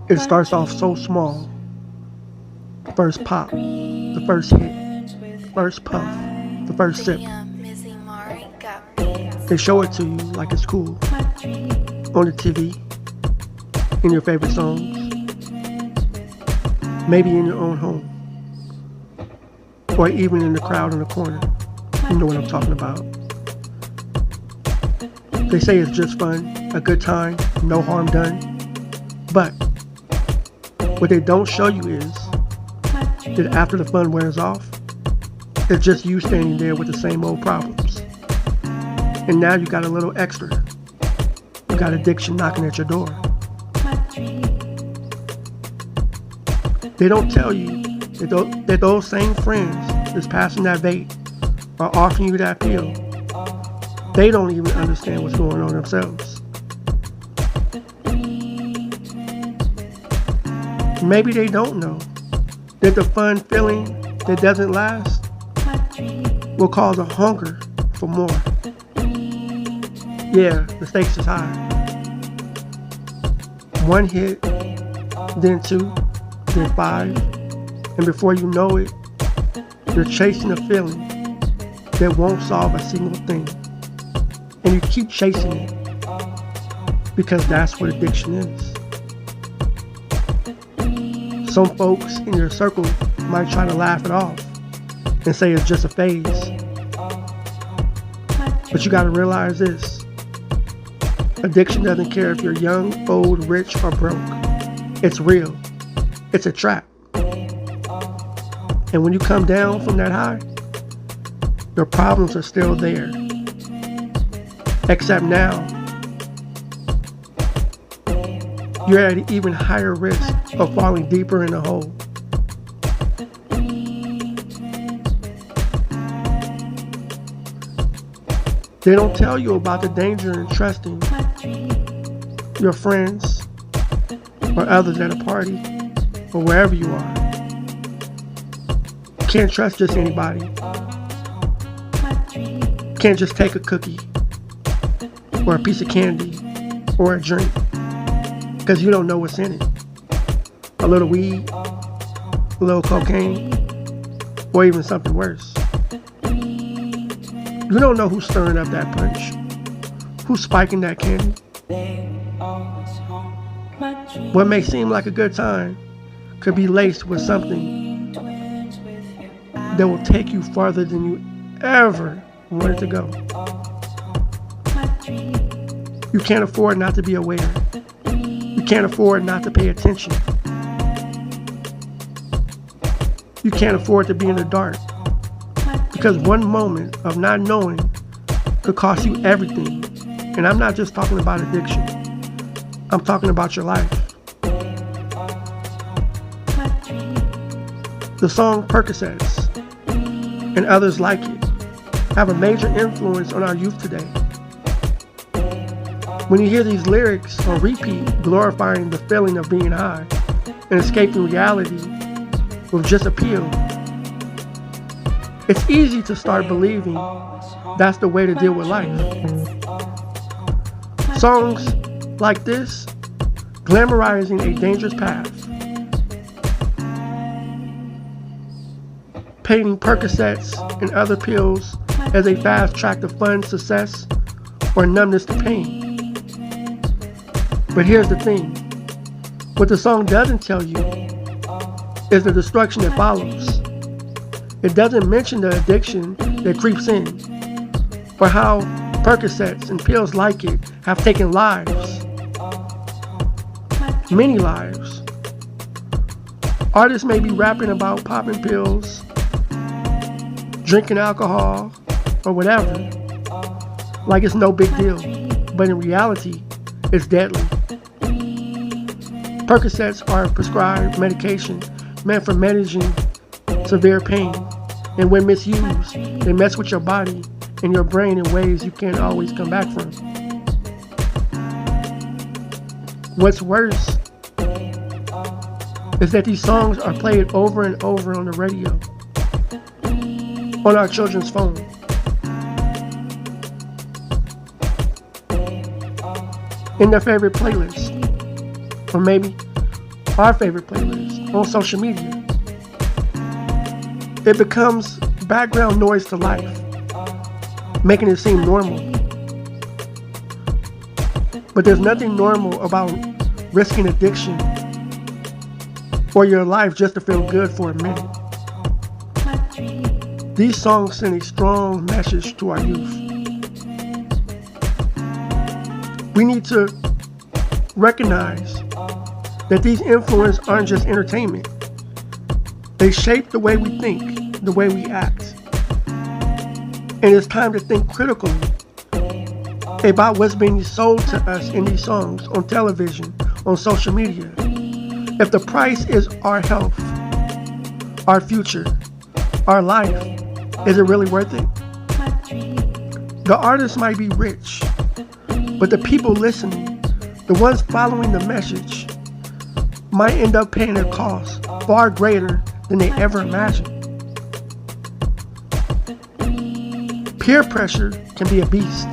It starts off so small. The first pop, the first hit, first puff, the first sip. They show it to you like it's cool. On the TV, in your favorite songs, maybe in your own home, or even in the crowd in the corner. You know what I'm talking about. They say it's just fun, a good time, no harm done. But what they don't show you is that after the fun wears off, it's just you standing there with the same old problems. And now you got a little extra. You got addiction knocking at your door. They don't tell you that those same friends that's passing that vape are offering you that pill. They don't even understand what's going on themselves. Maybe they don't know that the fun feeling that doesn't last will cause a hunger for more. Yeah, the stakes is high. One hit, then two, then five, and before you know it, you're chasing a feeling that won't solve a single thing. And you keep chasing it because that's what addiction is. Some folks in your circle might try to laugh it off and say it's just a phase. But you gotta realize this. Addiction doesn't care if you're young, old, rich, or broke. It's real. It's a trap. And when you come down from that high, your problems are still there. Except now, you're at an even higher risk of falling deeper in the hole. They don't tell you about the danger in trusting your friends or others at a party or wherever you are. You can't trust just anybody. You can't just take a cookie or a piece of candy or a drink because you don't know what's in it. A little weed, a little cocaine, or even something worse. You don't know who's stirring up that punch, who's spiking that candy. What may seem like a good time could be laced with something that will take you farther than you ever wanted to go. You can't afford not to be aware. You can't afford not to pay attention. You can't afford to be in the dark. Because one moment of not knowing could cost you everything. And I'm not just talking about addiction. I'm talking about your life. The song Percocets and others like it have a major influence on our youth today. When you hear these lyrics on repeat glorifying the feeling of being high and escaping reality with just a pill, it's easy to start believing that's the way to deal with life. Songs like this, glamorizing a dangerous path, painting Percocets and other pills as a fast track to fun, success, or numbness to pain. But here's the thing. What the song doesn't tell you is the destruction that follows. It doesn't mention the addiction that creeps in, or how Percocets and pills like it have taken lives. Many lives. Artists may be rapping about popping pills, drinking alcohol, or whatever, like it's no big deal, but in reality, it's deadly. Percocets are a prescribed medication meant for managing severe pain, and when misused, they mess with your body and your brain in ways you can't always come back from. What's worse is that these songs are played over and over on the radio, on our children's phone, in their favorite playlist, or maybe our favorite playlist on social media. It becomes background noise to life, making it seem normal. But there's nothing normal about risking addiction or your life just to feel good for a minute. These songs send a strong message to our youth. We need to recognize that these influences aren't just entertainment. They shape the way we think, the way we act. And it's time to think critically about what's being sold to us in these songs, on television, on social media. If the price is our health, our future, our life, is it really worth it? The artist might be rich, but the people listening, the ones following the message, might end up paying a cost far greater than they ever imagined. Peer pressure can be a beast,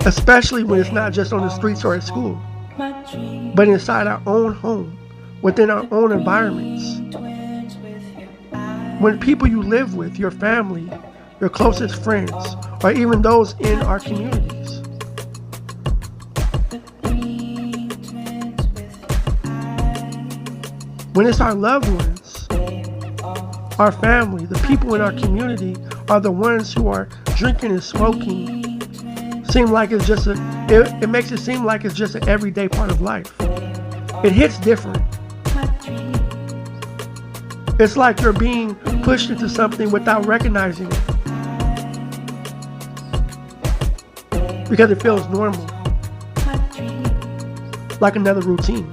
especially when it's not just on the streets or at school, but inside our own home, within our own environments. When people you live with, your family, your closest friends, or even those in our communities. When it's our loved ones, our family, the people in our community are the ones who are drinking and smoking, it makes it seem like it's just an everyday part of life. It hits different. It's like you're being pushed into something without recognizing it, because it feels normal, like another routine.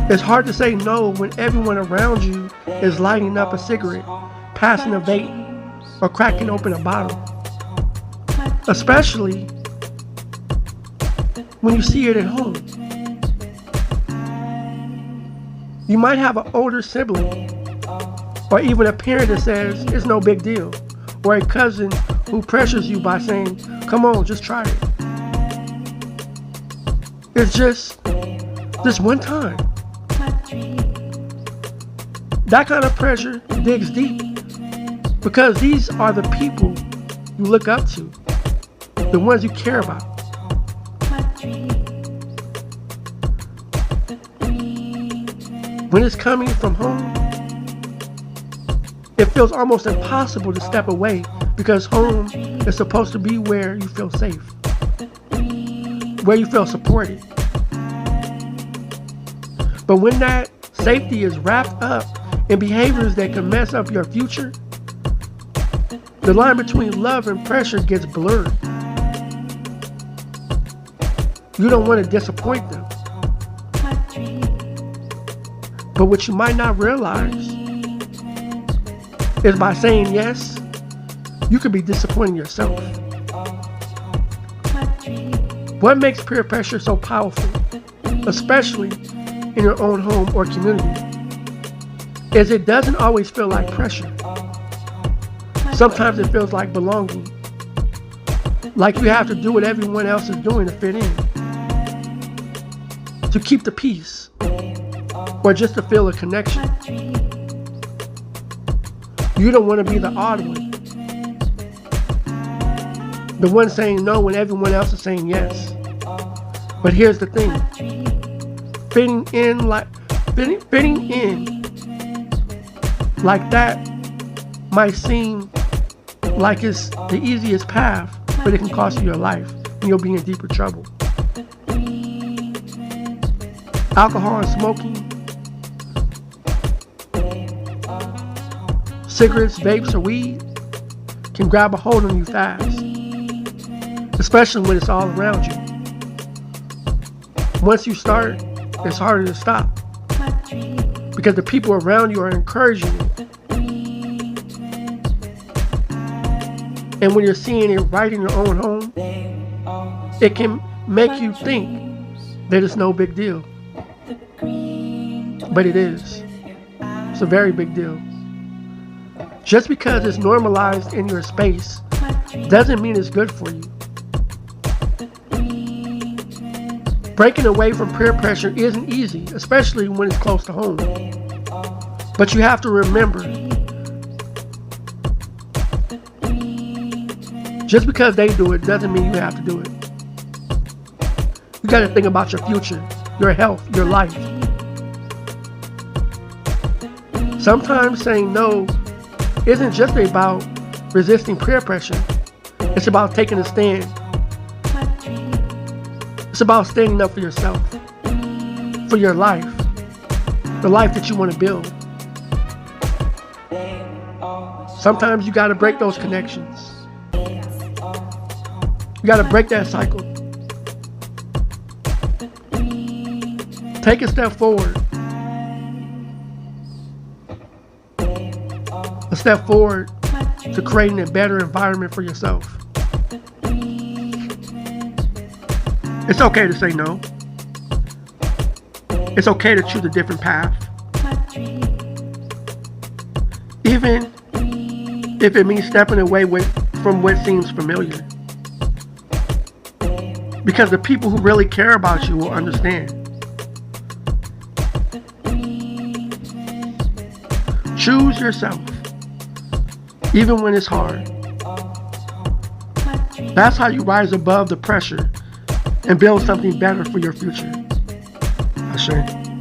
It's hard to say no when everyone around you is lighting up a cigarette, passing a vape, or cracking open a bottle. Especially when you see it at home. You might have an older sibling, or even a parent that says it's no big deal, or a cousin who pressures you by saying, come on, just try it. It's just this one time. That kind of pressure digs deep, because these are the people you look up to, the ones you care about. When it's coming from home, it feels almost impossible to step away, because home is supposed to be where you feel safe, where you feel supported. But when that safety is wrapped up in behaviors that can mess up your future, the line between love and pressure gets blurred. You don't want to disappoint them. But what you might not realize is by saying yes, you could be disappointing yourself. What makes peer pressure so powerful, especially in your own home or community, is it doesn't always feel like pressure. Sometimes it feels like belonging, like you have to do what everyone else is doing to fit in, to keep the peace, or just to feel a connection. You don't want to be the odd one, the one saying no when everyone else is saying yes. But here's the thing, fitting in like that might seem like it's the easiest path, but it can cost you your life, and you'll be in deeper trouble. Alcohol and smoking, cigarettes, vapes, or weed can grab a hold on you fast, especially when it's all around you. Once you start, it's harder to stop, because the people around you are encouraging it. And when you're seeing it right in your own home, it can make you think that it's no big deal. But it is. It's a very big deal. Just because it's normalized in your space doesn't mean it's good for you. Breaking away from peer pressure isn't easy, especially when it's close to home. But you have to remember, just because they do it doesn't mean you have to do it. You got to think about your future, your health, your life. Sometimes saying no isn't just about resisting peer pressure. It's about taking a stand. It's about standing up for yourself, for your life, the life that you want to build. Sometimes you got to break those connections. You got to break that cycle. Take a step forward. A step forward to creating a better environment for yourself. It's okay to say no. It's okay to choose a different path. Even if it means stepping away from what seems familiar. Because the people who really care about you will understand. Choose yourself, even when it's hard. That's how you rise above the pressure and build something better for your future. Ashe.